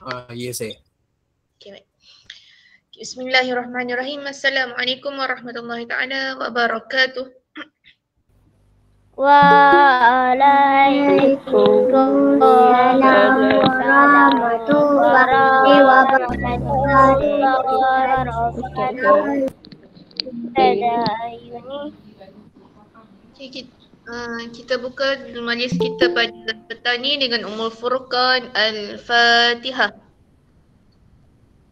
Ya saya. Okay, baik. Bismillahirrahmanirrahim. Assalamualaikum warahmatullahi taala wabarakatuh. Waalaikumsalam warahmatullahi wabarakatuh. Okay, kita buka majlis kita pada petang ni dengan Ummul Furqan Al-Fatihah.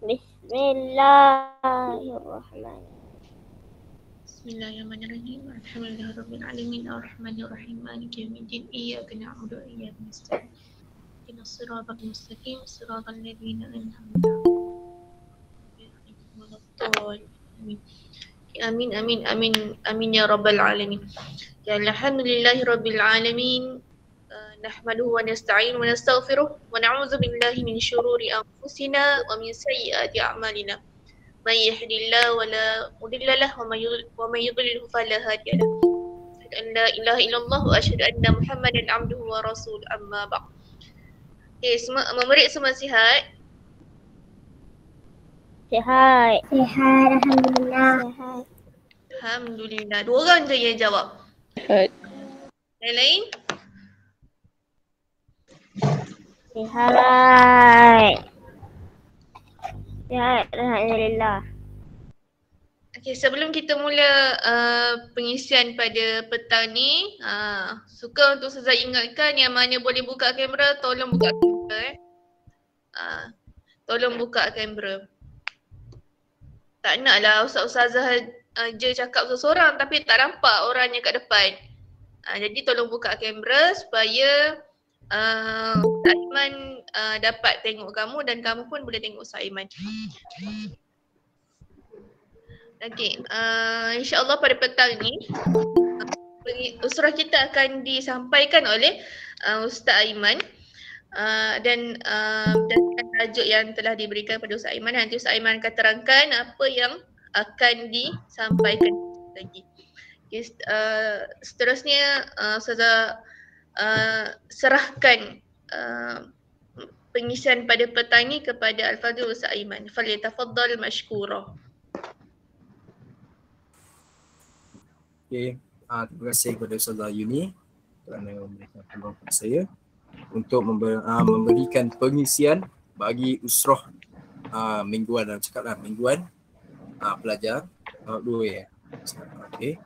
Bismillahirrahmanirrahim. Bismillahirrahmanirrahim. Alhamdulillahirabbil alamin arrahmanirrahim maliki yaumiddin iyyaka na'budu wa iyyaka nasta'in. Ihdinas siratal mustaqim siratal ladzina an'amta 'alaihim. Amin amin amin amin ya rabbal alamin. Ya alhamdulillahirabbil alamin. Nahmaduhu wa nasta'inu wa nastaghfiruh wa na'udzu billahi min syururi anfusina wa min sayyiati a'malina. Man yahdihillahu wa la mudilla lahu wa man yudlilhu fala hadiya lahu. Asyhadu an la ilaha illallah wa asyhadu anna Muhammadan abduhu wa rasul amma ba'd. Okay, semua murid semua sihat? Sihat. Alhamdulillah. Alhamdulillah. 2 orang je yang jawab. Sihat. Yang lain? Sihat. Sihat, alhamdulillah. Okay, sebelum kita mula pengisian pada petang ni, suka untuk Ustazah ingatkan yang mana boleh buka kamera, tolong buka kamera. Tolong buka kamera. Tak naklah Ustazah je cakap seorang tapi tak nampak orangnya kat depan. Jadi tolong buka kamera supaya Ustaz Aiman dapat tengok kamu dan kamu pun boleh tengok Ustaz Aiman. Okey, insya-Allah pada petang ni usrah kita akan disampaikan oleh Ustaz Aiman dan tajuk yang telah diberikan pada Ustaz Aiman. Nanti Ustaz Aiman akan terangkan apa yang akan disampaikan lagi. Okay, seterusnya Ustazah serahkan pengisian pada petang ni kepada Al-Fadhil Ustaz Aiman. Falyatafaddal mashkura. Okay. Terima kasih kepada Ustazah Yuni kerana memberikan peluang kepada saya untuk memberikan pengisian bagi usrah mingguan dan cakaplah mingguan pelajar tahap 2 ya. Okey.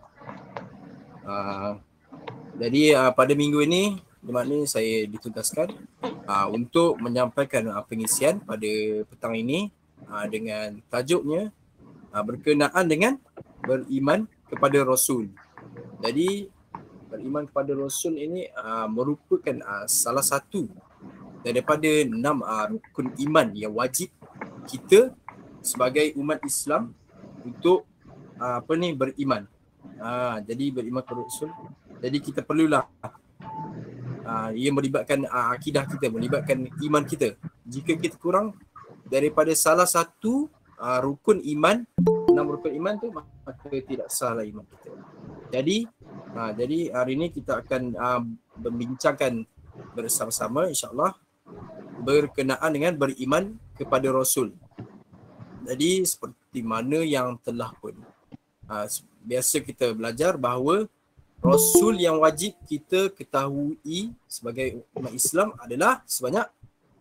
Jadi pada minggu ini bermakna saya ditugaskan untuk menyampaikan pengisian pada petang ini dengan tajuknya berkenaan dengan beriman kepada Rasul. Jadi beriman kepada Rasul ini merupakan salah satu daripada 6 rukun iman yang wajib kita sebagai umat Islam untuk beriman. Jadi beriman kepada Rasul. Jadi kita perlulah ia melibatkan akidah kita, melibatkan iman kita. Jika kita kurang daripada salah satu rukun iman, 6 rukun iman tu, maka tidak sahlah iman kita. Jadi hari ini kita akan membincangkan bersama-sama insya-Allah berkenaan dengan beriman kepada Rasul. Jadi seperti mana yang telah pun biasa kita belajar bahawa Rasul yang wajib kita ketahui sebagai umat Islam adalah sebanyak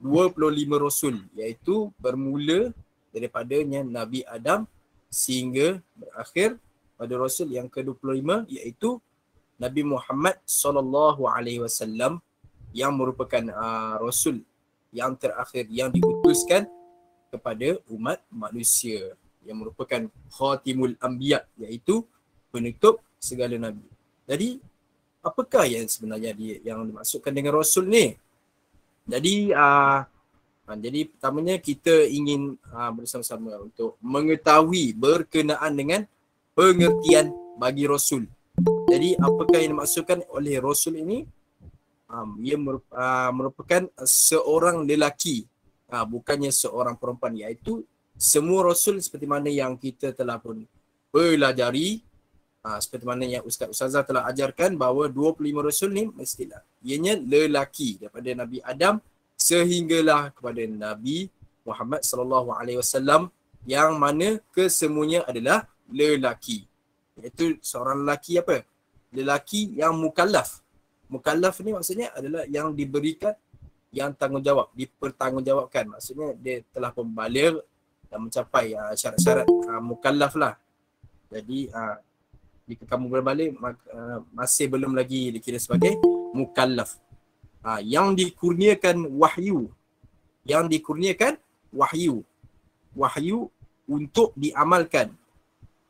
25 Rasul, iaitu bermula daripadanya Nabi Adam sehingga berakhir pada Rasul yang ke-25 iaitu Nabi Muhammad SAW yang merupakan Rasul yang terakhir yang diutuskan kepada umat manusia, yang merupakan Khatimul Anbiya, iaitu penutup segala Nabi. Jadi apakah yang sebenarnya yang dimaksudkan dengan Rasul ni? Jadi pertamanya kita ingin bersama-sama untuk mengetahui berkenaan dengan pengertian bagi Rasul. Jadi apakah yang dimaksudkan oleh Rasul ini? Ia merupakan seorang lelaki, bukannya seorang perempuan, iaitu semua Rasul seperti mana yang kita telah pun pelajari, seperti mana yang Ustazah telah ajarkan bahawa 25 Rasul ni mestilah ianya lelaki daripada Nabi Adam sehinggalah kepada Nabi Muhammad sallallahu alaihi wasallam yang mana kesemuanya adalah lelaki. Iaitu seorang lelaki apa? Lelaki yang mukallaf. Mukallaf ni maksudnya adalah yang diberikan yang tanggungjawab, dipertanggungjawabkan. Maksudnya dia telah pembaligh dan mencapai syarat-syarat mukallaf lah. Jadi jika kamu berbalik masih belum lagi dikira sebagai mukallaf. Yang dikurniakan wahyu. Yang dikurniakan wahyu. Wahyu untuk diamalkan.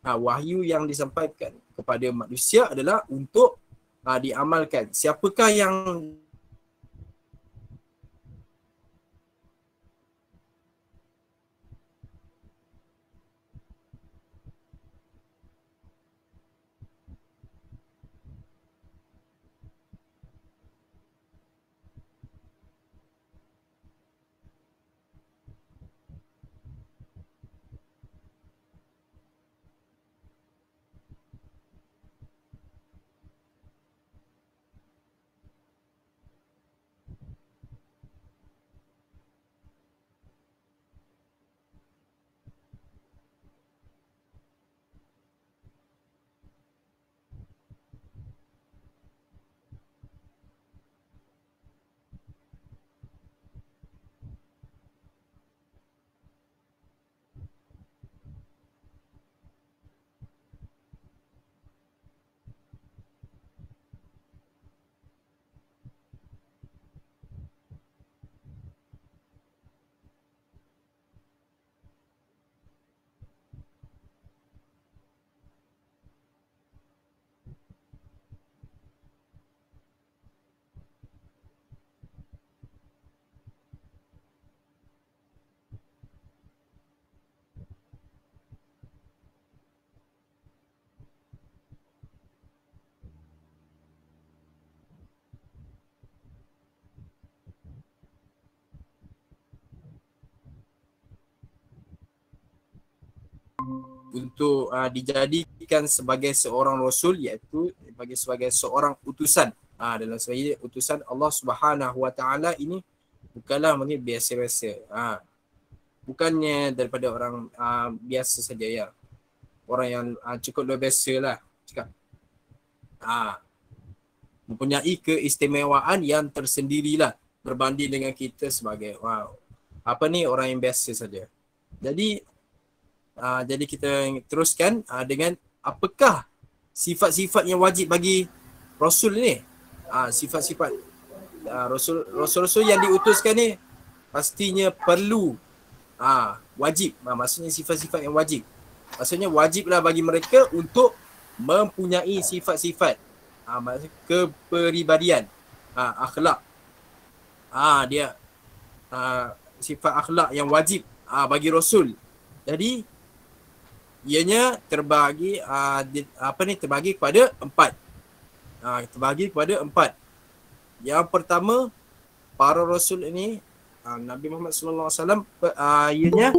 Wahyu yang disampaikan kepada manusia adalah untuk diamalkan. Siapakah yang untuk dijadikan sebagai seorang rasul, iaitu sebagai seorang utusan. Dalam sebagai utusan Allah Subhanahu Wa Taala ini bukanlah mungkin biasa-biasa. Bukannya daripada orang biasa saja ya. Orang yang cukup luar biasa lah cakap. Mempunyai keistimewaan yang tersendirilah berbanding dengan kita sebagai orang yang biasa saja. Jadi kita teruskan dengan apakah sifat-sifat yang wajib bagi Rasul ni. Sifat-sifat Rasul-Rasul yang diutuskan ni pastinya perlu wajib. Maksudnya sifat-sifat yang wajib. Maksudnya wajiblah bagi mereka untuk mempunyai sifat-sifat kepribadian, akhlak. Dia sifat akhlak yang wajib bagi Rasul. Jadi ianya terbagi terbagi kepada 4. Terbagi kepada 4. Yang pertama, para rasul ini Nabi Muhammad sallallahu alaihi wasallam ianya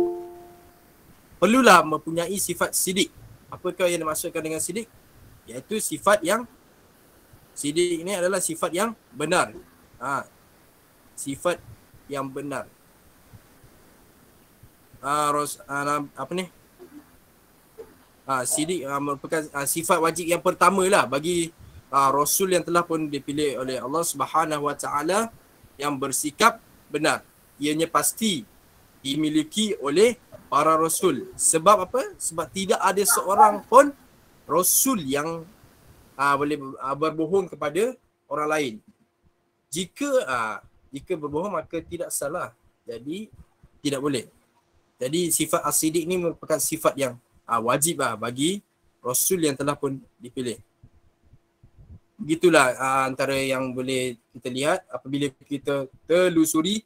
perlulah mempunyai sifat sidik. Apakah yang dimaksudkan dengan sidik? Iaitu sifat yang sidik ini adalah sifat yang benar. Sifat yang benar. Sidik merupakan sifat wajib yang pertama lah bagi Rasul yang telah pun dipilih oleh Allah Subhanahu Wa Taala, yang bersikap benar. Ianya pasti dimiliki oleh para Rasul. Sebab apa? Sebab tidak ada seorang pun Rasul yang boleh berbohong kepada orang lain. Jika berbohong maka tidak salah. Jadi tidak boleh. Jadi sifat as-sidik ni merupakan sifat yang wajib bagi Rasul yang telah pun dipilih. Begitulah antara yang boleh kita lihat apabila kita telusuri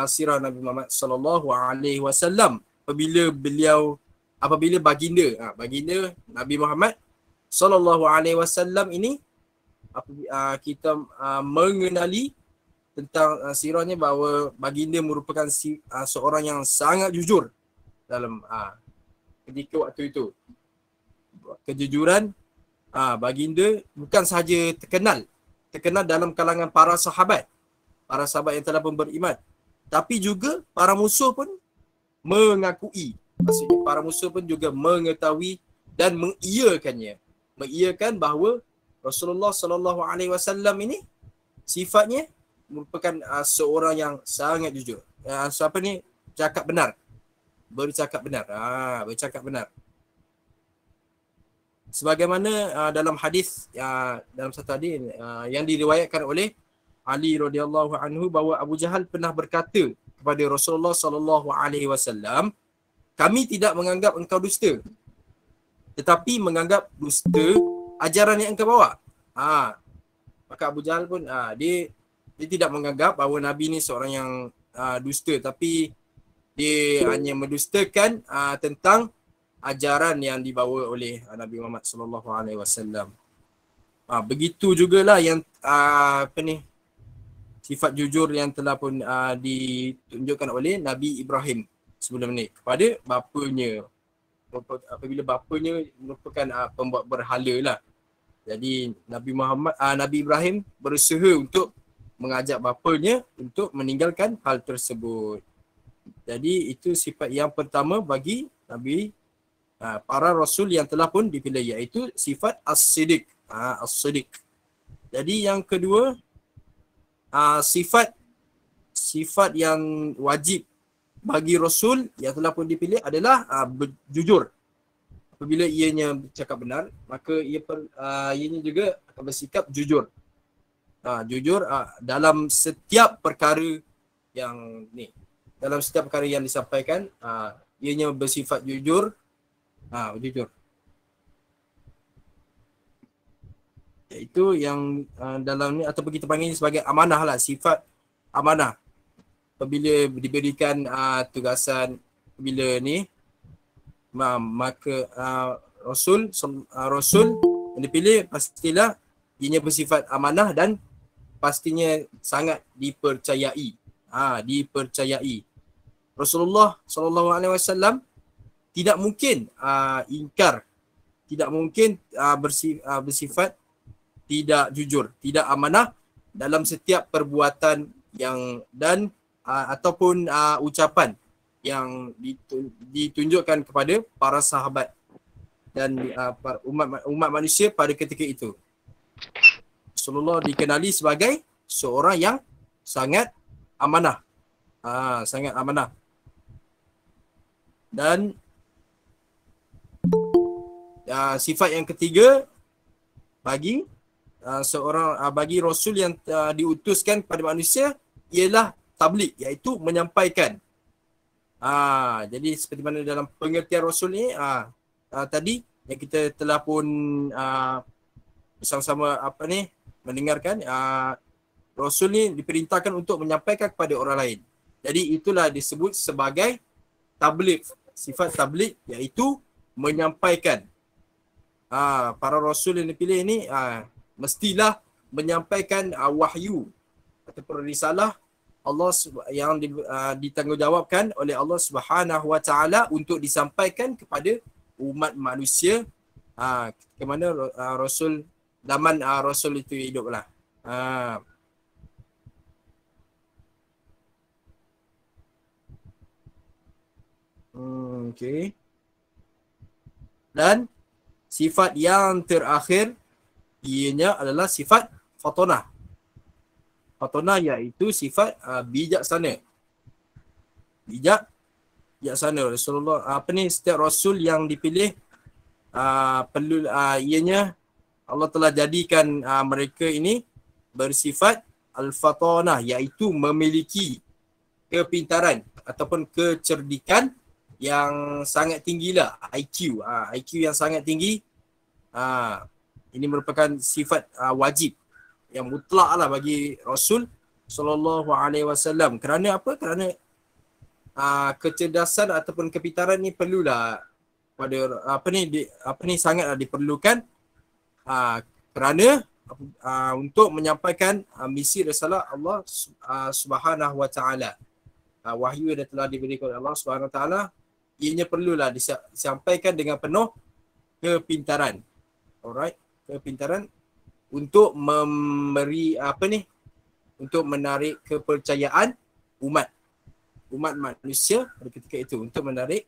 sirah Nabi Muhammad sallallahu alaihi wasallam. Apabila baginda Nabi Muhammad sallallahu alaihi wasallam ini kita mengenali tentang sirahnya, bahawa baginda merupakan seorang yang sangat jujur dalam ketika waktu itu. Kejujuran baginda bukan sahaja terkenal dalam kalangan para sahabat yang telah pun beriman, tapi juga para musuh pun mengakui. Maksudnya para musuh pun juga mengetahui dan mengiyakannya. Mengiyakan bahawa Rasulullah SAW ini sifatnya merupakan seorang yang sangat jujur. Siapa ni? Cakap benar. Bercakap benar. Bercakap benar. Sebagaimana dalam hadis, dalam satu hadis yang diriwayatkan oleh Ali radhiyallahu anhu bahawa Abu Jahal pernah berkata kepada Rasulullah SAW, kami tidak menganggap engkau dusta, tetapi menganggap dusta ajaran yang engkau bawa. Maka Abu Jahal pun dia tidak menganggap bahawa Nabi ni seorang yang dusta, tapi dia hanya mendustakan tentang ajaran yang dibawa oleh Nabi Muhammad sallallahu alaihi wasallam. Begitu jugalah yang sifat jujur yang telah pun ditunjukkan oleh Nabi Ibrahim sebelum ni kepada bapanya. Apabila bapanya merupakan pembuat berhala lah. Jadi Nabi Ibrahim berusaha untuk mengajak bapanya untuk meninggalkan hal tersebut. Jadi itu sifat yang pertama bagi Nabi para rasul yang telah pun dipilih, iaitu sifat as-siddiq. As-siddiq. Jadi yang kedua, sifat yang wajib bagi rasul yang telah pun dipilih adalah jujur. Apabila ianya bercakap benar, maka ianya juga akan bersikap jujur. Jujur dalam setiap perkara yang dalam setiap perkara yang disampaikan, ianya bersifat jujur. Jujur. Iaitu yang dalam ni ataupun kita panggil sebagai amanah lah, sifat amanah. Apabila diberikan tugasan bila ni, maka Rasul yang dipilih pastilah ianya bersifat amanah dan pastinya sangat dipercayai. Dipercayai. Rasulullah SAW tidak mungkin ingkar, tidak mungkin bersifat tidak jujur, tidak amanah dalam setiap perbuatan yang ataupun ucapan yang ditunjukkan kepada para sahabat dan umat manusia pada ketika itu. Rasulullah dikenali sebagai seorang yang sangat amanah. Sangat amanah. Dan sifat yang ketiga bagi bagi Rasul yang diutuskan kepada manusia ialah tabligh, iaitu menyampaikan. Jadi seperti mana dalam pengertian Rasul ni tadi yang kita telah pun bersama-sama mendengarkan, Rasul ni diperintahkan untuk menyampaikan kepada orang lain. Jadi itulah disebut sebagai tabligh. Sifat tabligh iaitu menyampaikan. Para Rasul yang dipilih ni mestilah menyampaikan wahyu ataupun risalah Allah yang ditanggungjawabkan oleh Allah Subhanahu Wa Taala untuk disampaikan kepada umat manusia ke mana Rasul zaman Rasul itu hiduplah. Okey. Dan sifat yang terakhir ianya adalah sifat fatonah. Fatonah iaitu sifat bijaksana. Bijaksana. Rasulullah setiap rasul yang dipilih perlu ianya Allah telah jadikan mereka ini bersifat al-fatonah, iaitu memiliki kepintaran ataupun kecerdikan yang sangat tinggilah, IQ. IQ yang sangat tinggi. Ini merupakan sifat wajib yang mutlak lah bagi Rasul sallallahu alaihi wasallam. Kerana apa? Kerana kecerdasan ataupun kepintaran ni perlulah pada sangatlah diperlukan kerana untuk menyampaikan misi risalah Allah Subhanahu Wa Taala. Wahyu yang telah diberikan oleh Allah Subhanahu Wa Taala, ianya perlulah disampaikan dengan penuh kepintaran. Alright, kepintaran untuk memberi untuk menarik kepercayaan umat. umat manusia pada ketika itu untuk menarik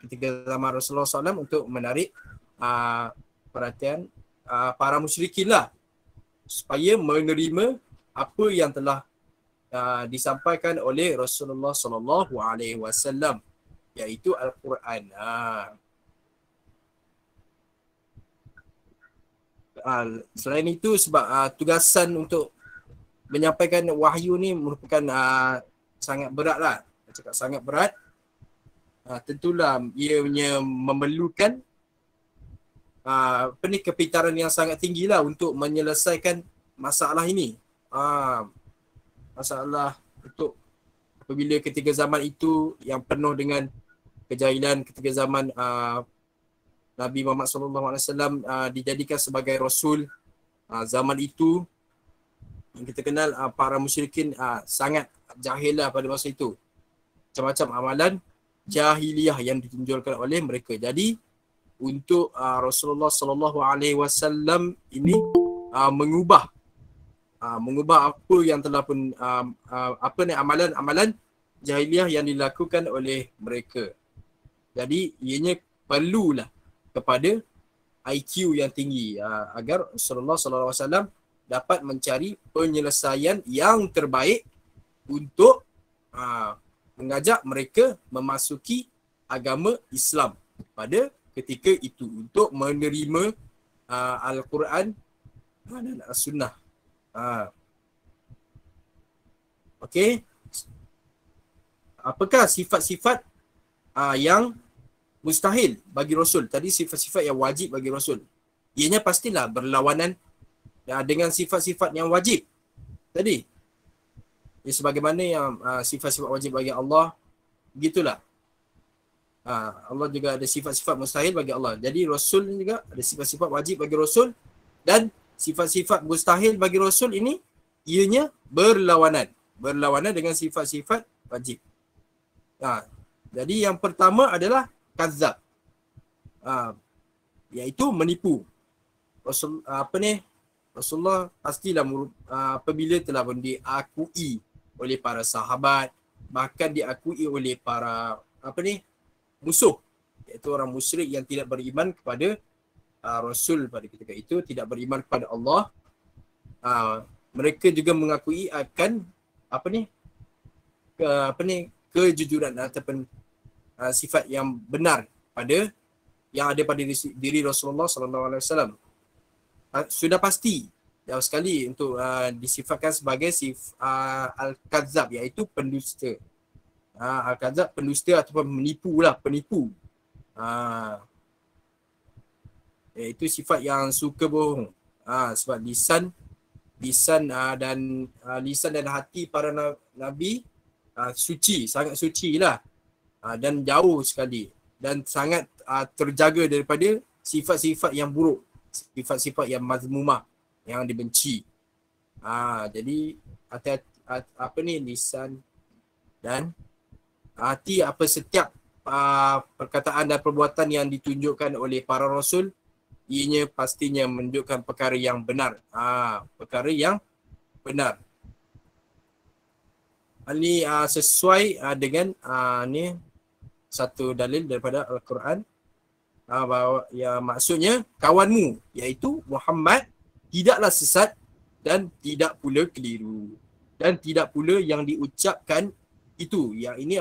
ketika zaman Rasulullah SAW untuk menarik perhatian para musyrikin lah supaya menerima apa yang telah disampaikan oleh Rasulullah SAW iaitu Al-Quran. Selain itu sebab tugasan untuk menyampaikan wahyu ni merupakan sangat berat lah. Saya cakap sangat berat. Tentulah ianya memerlukan kepintaran yang sangat tinggi lah untuk menyelesaikan masalah ini. Masalah untuk apabila ketika zaman itu yang penuh dengan kejahilan, ketika zaman Nabi Muhammad SAW dijadikan sebagai Rasul, zaman itu yang kita kenal para musyrikin sangat jahil lah pada masa itu. Macam-macam amalan jahiliyah yang ditunjukkan oleh mereka. Jadi untuk Rasulullah SAW ini mengubah apa yang telah pun amalan-amalan jahiliyah yang dilakukan oleh mereka. Jadi ianya perlulah kepada IQ yang tinggi agar Rasulullah SAW dapat mencari penyelesaian yang terbaik untuk mengajak mereka memasuki agama Islam pada ketika itu untuk menerima Al-Quran dan As-Sunnah. Okey. Apakah sifat-sifat yang mustahil bagi Rasul? Tadi sifat-sifat yang wajib bagi Rasul. Ianya pastilah berlawanan dengan sifat-sifat yang wajib tadi. Ya, sebagaimana yang sifat-sifat wajib bagi Allah, begitulah. Allah juga ada sifat-sifat mustahil bagi Allah. Jadi Rasul juga ada sifat-sifat wajib bagi Rasul dan sifat-sifat mustahil bagi Rasul ini ianya berlawanan dengan sifat-sifat wajib. Jadi yang pertama adalah kadzab. Iaitu menipu. Rasulullah pastilah apabila telah pun diakui oleh para sahabat, bahkan diakui oleh para musuh, iaitu orang musyrik yang tidak beriman kepada Rasul pada ketika itu, tidak beriman kepada Allah. Mereka juga mengakui akan kejujuran ataupun sifat yang benar yang ada pada diri Rasulullah SAW. Sudah pasti jauh sekali untuk disifatkan sebagai al-kadzab, iaitu pendusta. Al-kadzab pendusta ataupun penipu. Iaitu sifat yang suka bohong. Sebab lisan dan hati para nabi suci, sangat suci lah, dan jauh sekali dan sangat terjaga daripada sifat-sifat yang buruk, sifat-sifat yang mazmumah, yang dibenci. Jadi lisan dan hati, setiap perkataan dan perbuatan yang ditunjukkan oleh para rasul, ianya pastinya menunjukkan perkara yang benar. Perkara yang benar. Ini sesuai dengan ni satu dalil daripada Al-Quran, bahawa maksudnya kawanmu iaitu Muhammad tidaklah sesat dan tidak pula keliru dan tidak pula yang diucapkan itu. Yang ini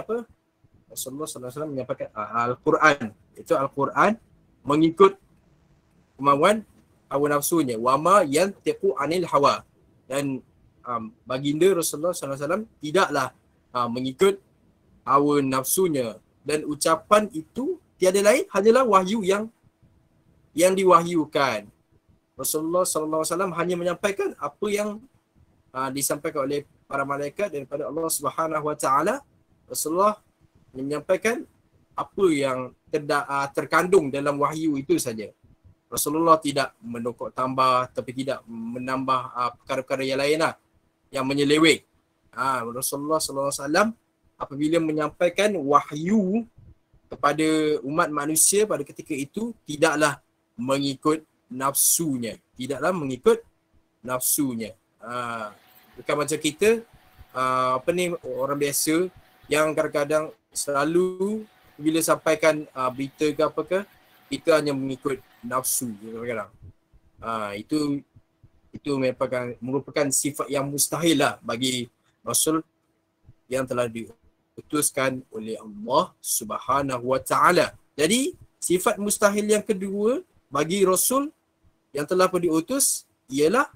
Rasulullah SAW menyampaikan Al-Quran, iaitu Al-Quran mengikut kemauan hawa nafsunya, wama yantiqu anil hawa, dan baginda Rasulullah SAW tidaklah mengikut hawa nafsunya, dan ucapan itu tiada lain hanyalah wahyu yang diwahyukan. Rasulullah SAW hanya menyampaikan apa yang disampaikan oleh para malaikat daripada Allah Subhanahu Wa Taala. Rasulullah menyampaikan apa yang terkandung dalam wahyu itu saja. Rasulullah tidak menokok tambah, tapi tidak menambah perkara-perkara yang lain yang menyeleweng. Rasulullah SAW apabila menyampaikan wahyu kepada umat manusia pada ketika itu, tidaklah mengikut nafsunya. Bukan macam kita, orang biasa yang kadang-kadang selalu bila sampaikan berita ke apa ke, kita hanya mengikut nafsu kadang-kadang. Itu merupakan sifat yang mustahil lah bagi Rasul yang telah diutuskan oleh Allah Subhanahu Wa Taala. Jadi sifat mustahil yang kedua bagi Rasul yang telah pun diutus ialah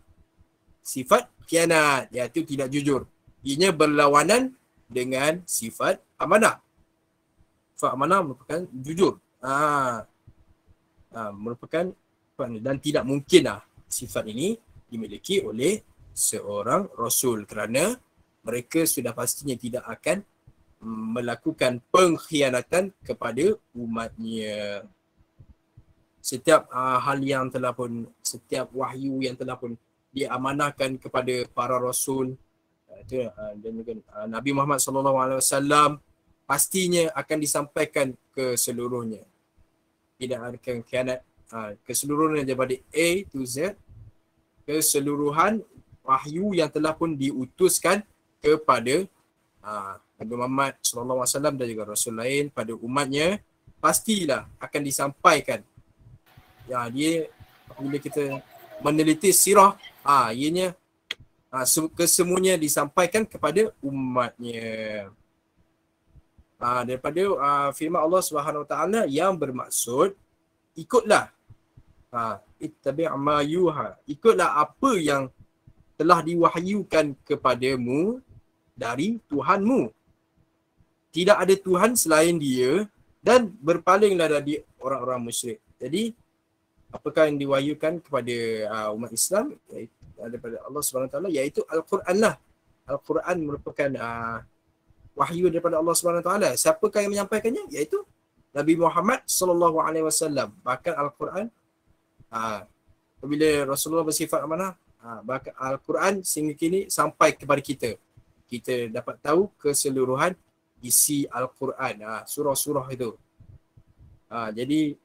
sifat khianat, iaitu tidak jujur. Ianya berlawanan dengan sifat amanah. Sifat amanah merupakan jujur. Merupakan dan tidak mungkinlah sifat ini dimiliki oleh seorang Rasul kerana mereka sudah pastinya tidak akan melakukan pengkhianatan kepada umatnya. Setiap hal yang telah pun, setiap wahyu yang telah pun diamanahkan kepada para Rasul dan juga Nabi Muhammad SAW pastinya akan disampaikan ke seluruhnya. Tidak akan khianat keseluruhannya daripada A to Z, keseluruhan wahyu yang telah pun diutuskan kepada Nabi Muhammad SAW dan juga Rasul lain pada umatnya, pastilah akan disampaikan. Ya, dia bila kita meneliti sirah, ianya kesemuanya disampaikan kepada umatnya. Daripada firman Allah Subhanahu Wa Taala yang bermaksud ikutlah ittabi' ma yuha, ikutlah apa yang telah diwahyukan kepadamu dari Tuhanmu. Tidak ada Tuhan selain Dia dan berpalinglah dari orang-orang musyrik. Jadi apakah yang diwahyukan kepada umat Islam daripada Allah Subhanahu Wa Taala, iaitu Al-Quran lah. Al-Quran merupakan wahyu daripada Allah Subhanahu Wa Taala. Siapakah yang menyampaikannya? Iaitu Nabi Muhammad sallallahu alaihi wasallam. Bahkan Al-Quran apabila Rasulullah bersifat amanah, bahkan Al-Quran sehingga kini sampai kepada kita. Kita dapat tahu keseluruhan isi Al-Quran, surah-surah itu. Jadi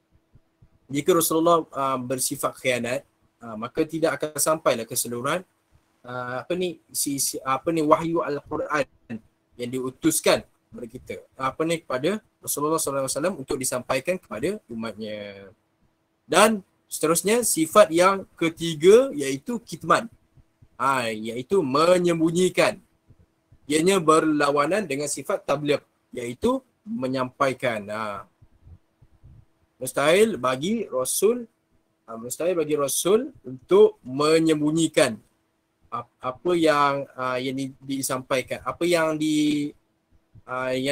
jika Rasulullah bersifat khianat, maka tidak akan sampailah keseluruhan wahyu Al-Quran yang diutuskan kepada kita. Kepada Rasulullah SAW untuk disampaikan kepada umatnya. Dan seterusnya sifat yang ketiga iaitu kitman. Iaitu menyembunyikan. Ianya berlawanan dengan sifat tabligh, iaitu menyampaikan. Mustahil bagi Rasul untuk menyembunyikan apa yang disampaikan, apa yang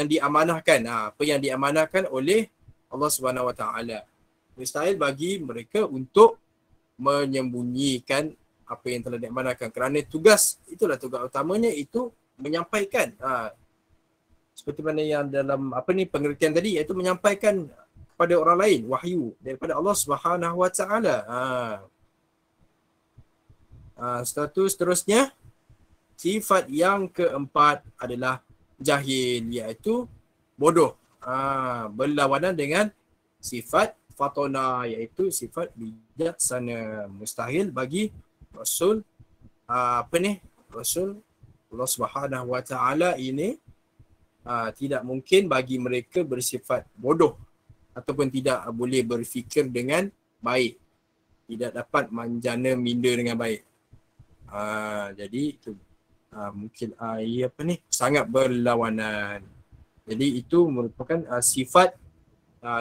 diamanahkan, apa yang diamanahkan oleh Allah Subhanahu Wa Taala. Mustahil bagi mereka untuk menyembunyikan apa yang telah diamanahkan, kerana tugas tugas utamanya itu menyampaikan. Seperti mana yang dalam pengertian tadi, iaitu menyampaikan kepada orang lain wahyu daripada Allah Subhanahu Wa Taala. Seterusnya sifat yang keempat adalah jahil, iaitu bodoh. Berlawanan dengan sifat fatona, iaitu sifat bijaksana. Mustahil bagi Rasul Rasul Allah Subhanahu Wa Taala ini tidak mungkin bagi mereka bersifat bodoh ataupun tidak boleh berfikir dengan baik, tidak dapat manjana minda dengan baik. Jadi itu mungkin sangat berlawanan. Jadi itu merupakan sifat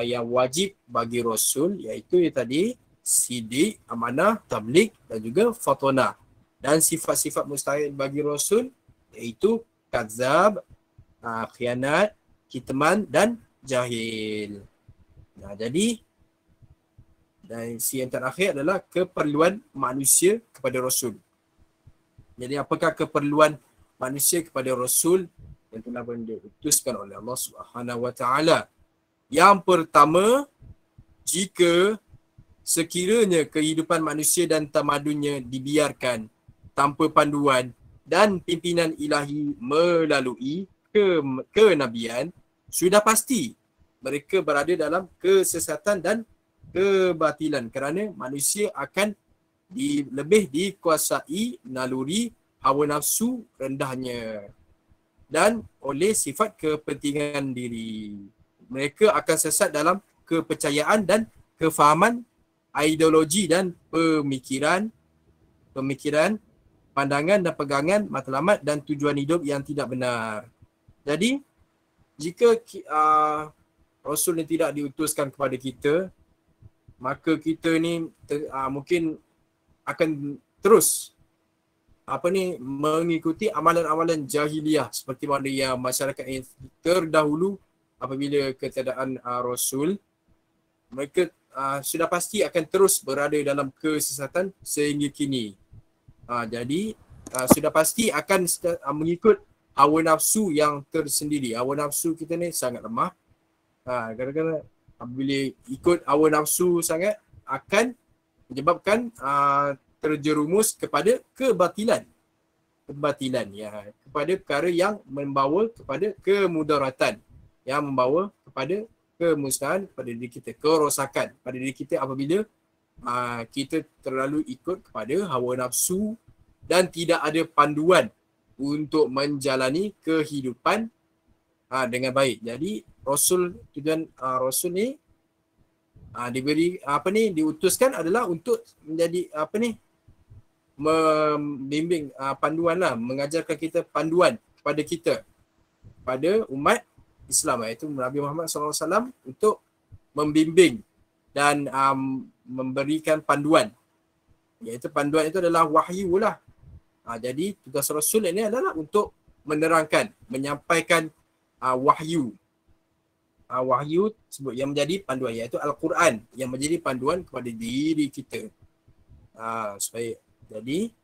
yang wajib bagi Rasul, iaitu tadi sidiq, amanah, tabligh dan juga fatona. Dan sifat-sifat mustahil bagi Rasul iaitu kadzab, khianat, kitman dan jahil. Jadi dan yang terakhir adalah keperluan manusia kepada Rasul. Jadi apakah keperluan manusia kepada Rasul yang telah diutuskan oleh Allah Subhanahu Wa Taala? Yang pertama, jika sekiranya kehidupan manusia dan tamadunnya dibiarkan tanpa panduan dan pimpinan ilahi melalui kenabian, sudah pasti mereka berada dalam kesesatan dan kebatilan, kerana manusia akan lebih dikuasai naluri hawa nafsu rendahnya. dan oleh sifat kepentingan diri. Mereka akan sesat dalam kepercayaan dan kefahaman ideologi dan pemikiran, pandangan dan pegangan matlamat dan tujuan hidup yang tidak benar. Jadi, jika Rasul ni tidak diutuskan kepada kita, maka kita ni mungkin akan terus mengikuti amalan-amalan jahiliah seperti mana yang masyarakat yang terdahulu apabila ketiadaan Rasul, mereka sudah pasti akan terus berada dalam kesesatan sehingga kini. Jadi sudah pasti akan mengikut hawa nafsu yang tersendiri. Hawa nafsu kita ni sangat lemah. Kadang-kadang bila ikut hawa nafsu sangat akan menyebabkan terjerumus kepada kebatilan ya, kepada perkara yang membawa kepada kemudaratan, yang membawa kepada kemusnahan pada diri kita, kerosakan pada diri kita apabila kita terlalu ikut kepada hawa nafsu dan tidak ada panduan untuk menjalani kehidupan dengan baik. Jadi tujuan Rasul ni diberi diutuskan adalah untuk menjadi membimbing panduan lah, mengajarkan kita panduan kepada kita, pada umat Islam, iaitu Nabi Muhammad SAW, untuk membimbing dan memberikan panduan. Iaitu panduan itu adalah wahyu lah. Jadi tugas Rasul ini adalah untuk menerangkan, menyampaikan wahyu. Wahyu yang menjadi panduan, iaitu Al-Quran yang menjadi panduan kepada diri kita. Supaya jadi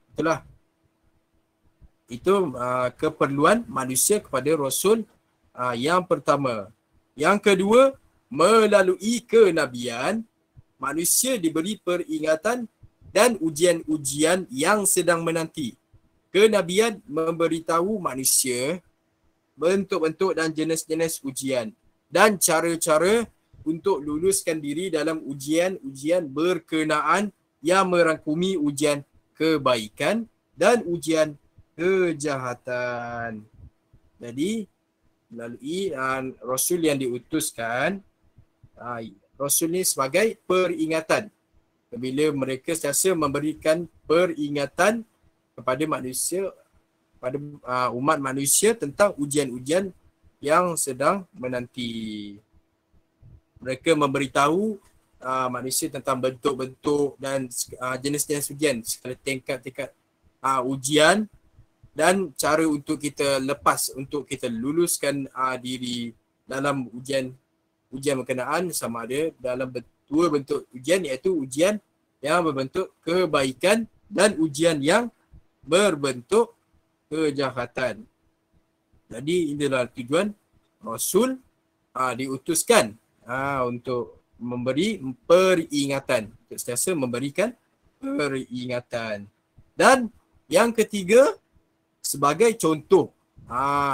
itulah keperluan manusia kepada Rasul yang pertama. Yang kedua, melalui kenabian manusia diberi peringatan dan ujian-ujian yang sedang menanti. Kenabian memberitahu manusia bentuk-bentuk dan jenis-jenis ujian dan cara-cara untuk luluskan diri dalam ujian-ujian berkenaan yang merangkumi ujian kebaikan dan ujian kejahatan. Jadi melalui Rasul yang diutuskan, Rasul ni sebagai peringatan. Bila mereka sentiasa memberikan peringatan kepada manusia, pada umat manusia tentang ujian-ujian yang sedang menanti. Mereka memberitahu manusia tentang bentuk-bentuk dan jenis-jenis ujian, segala tingkat-tingkat ujian dan cara untuk kita lepas, untuk kita luluskan diri dalam ujian berkenaan, sama ada dalam dua bentuk ujian, iaitu ujian yang berbentuk kebaikan dan ujian yang berbentuk kejahatan. Jadi inilah tujuan Rasul diutuskan untuk memberi peringatan, untuk sentiasa memberikan peringatan. Dan yang ketiga, sebagai contoh.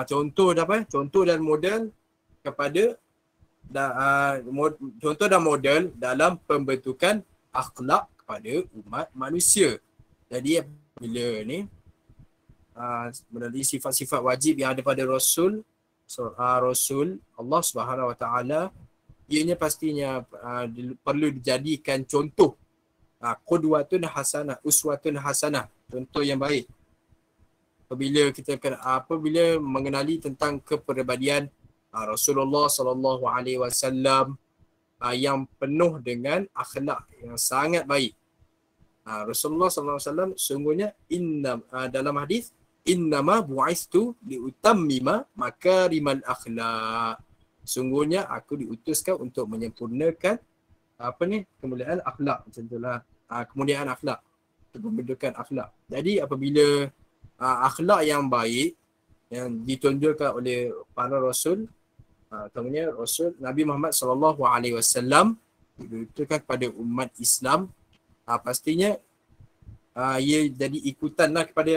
Contoh dan model kepada contoh dan model dalam pembentukan akhlak kepada umat manusia. Jadi bila ni melalui sifat-sifat wajib yang ada pada Rasul, Rasul Allah Subhanahu Wa Taala, ianya pastinya perlu dijadikan contoh, qudwatun hasanah, uswatun hasanah, contoh yang baik. Apabila mengenali tentang kepribadian Rasulullah sallallahu alaihi wasallam yang penuh dengan akhlak yang sangat baik. Rasulullah sallallahu alaihi wasallam sungguhnya dalam hadis, innama bu'istu liutammima makarimal akhlak. Sungguhnya aku diutuskan untuk menyempurnakan kemuliaan akhlak, macam itulah, kemuliaan akhlak, pembentukan akhlak. Jadi apabila akhlak yang baik yang ditunjukkan oleh para rasul, terutamanya Rasul Nabi Muhammad sallallahu alaihi wasallam diutuskan kepada umat Islam, pastinya ia jadi ikutanlah kepada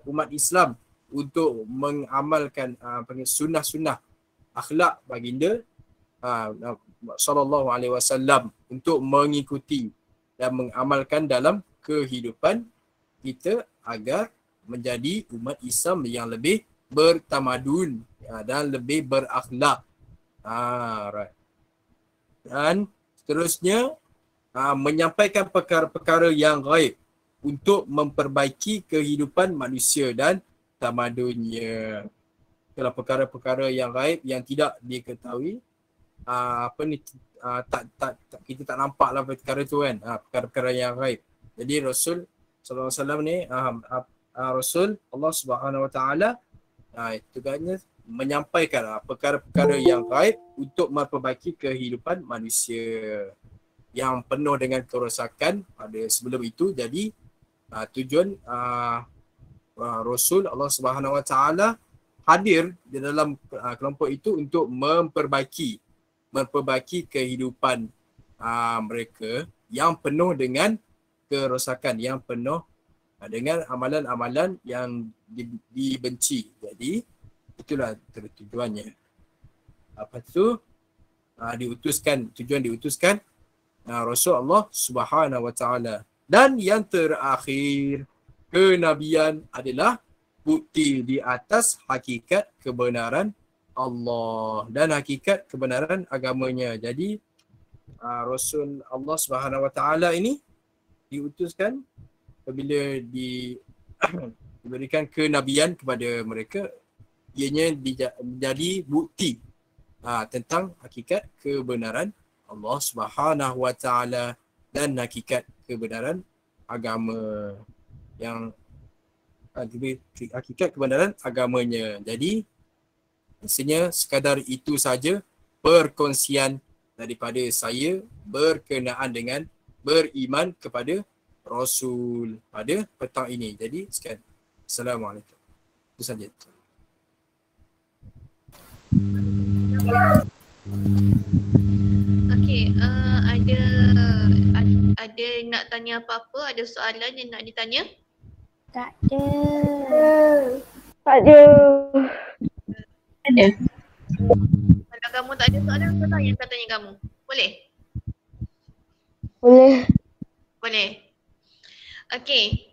umat Islam untuk mengamalkan sunnah-sunnah akhlak baginda sallallahu alaihi wasallam, untuk mengikuti dan mengamalkan dalam kehidupan kita agar menjadi umat Islam yang lebih bertamadun dan lebih berakhlak. Right. Dan seterusnya menyampaikan perkara-perkara yang gaib untuk memperbaiki kehidupan manusia dan tamadunnya. Kalau perkara-perkara yang gaib yang tidak diketahui, kita tak nampak lah perkara tu kan, perkara-perkara yang gaib. Jadi Rasul sallallahu alaihi wasallam ni Rasul Allah Subhanahu Wa Taala tugasnya menyampaikan perkara-perkara yang gaib untuk memperbaiki kehidupan manusia yang penuh dengan kerosakan pada sebelum itu. Jadi tujuan Rasul Allah Subhanahu Wa Taala hadir di dalam kelompok itu untuk memperbaiki kehidupan mereka yang penuh dengan kerosakan, yang penuh dengan amalan-amalan yang dibenci. Jadi itulah tujuannya. Lepas tu tujuan diutuskan Rasulullah Subhanahu Wa Taala. Dan yang terakhir, kenabian adalah bukti di atas hakikat kebenaran Allah dan hakikat kebenaran agamanya. Jadi Rasul Allah Subhanahu Wa Taala ini diutuskan apabila diberikan kenabian kepada mereka, ianya menjadi bukti tentang hakikat kebenaran Allah Subhanahu Wa Taala dan hakikat kebenaran agama, yang hakikat kebenaran agamanya. Jadi maksudnya sekadar itu saja perkongsian daripada saya berkenaan dengan beriman kepada Rasul pada petang ini. Jadi sekian. Assalamualaikum. Itu saja. Okey, ada nak tanya apa-apa? Ada soalan yang nak ditanya? Tak ada. Ada. Kalau kamu tak ada soalan, saya tanya kamu. Boleh? Boleh. Okey.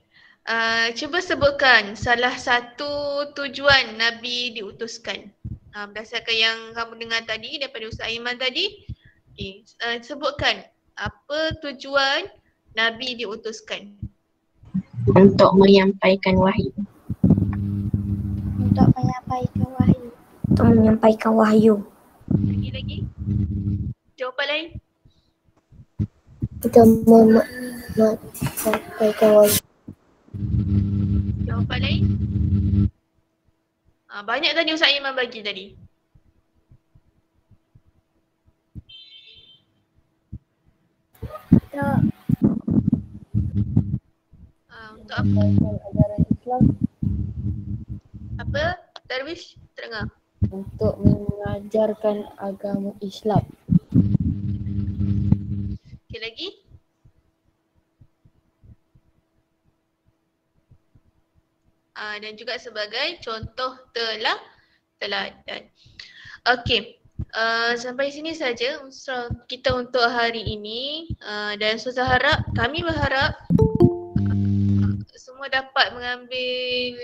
Cuba sebutkan salah satu tujuan Nabi diutuskan. Berdasarkan yang kamu dengar tadi daripada Ustaz Aiman tadi. Okay. Sebutkan apa tujuan Nabi diutuskan. Untuk menyampaikan wahyu. Untuk menyampaikan wahyu. Untuk menyampaikan wahyu. Lagi? Jawapan lain? Untuk menyampaikan wahyu. Jawapan lain? Banyak tadi Ustaz Aiman bagi tadi. Untuk apa? Ajaran Islam Apa? Darwish? Terdengar? untuk mengajarkan agama Islam. Okey, lagi? Dan juga sebagai contoh teladan. Okey. Sampai sini saja kita untuk hari ini, dan kami berharap semua dapat mengambil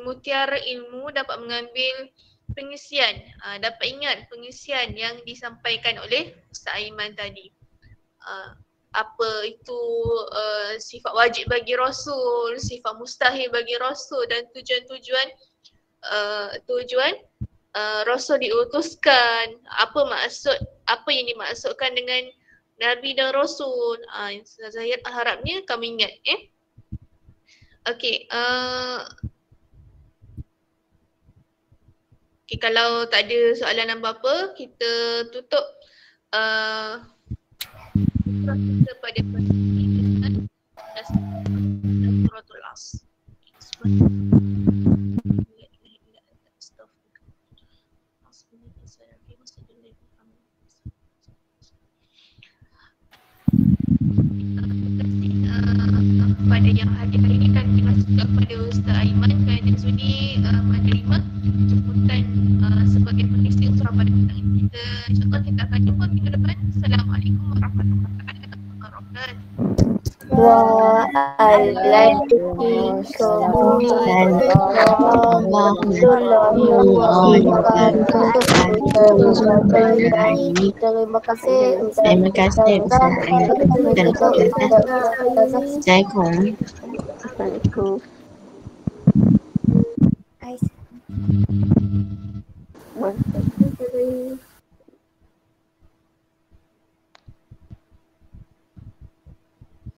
mutiara ilmu, dapat mengambil pengisian, dapat ingat pengisian yang disampaikan oleh Ustaz Aiman tadi. Apa itu sifat wajib bagi Rasul, sifat mustahil bagi Rasul, dan tujuan Rasul diutuskan, apa yang dimaksudkan dengan Nabi dan Rasul. Saya harapnya kamu ingat. Okey, kalau tak ada soalan apa-apa, kita tutup kita pada persidangan suratul As. Pada yang hadir hari ini, dan terima kasih juga kepada Ustaz Aiman kerana sudi menerima jemputan sebagai pengisi surah pada petang ini. InsyaAllah kita akan jumpa minggu depan. Assalamualaikum warahmatullahi wabarakatuh. Terima kasih Ustaz. Terima kasih Ustaz. Assalamualaikum. Assalamualaikum.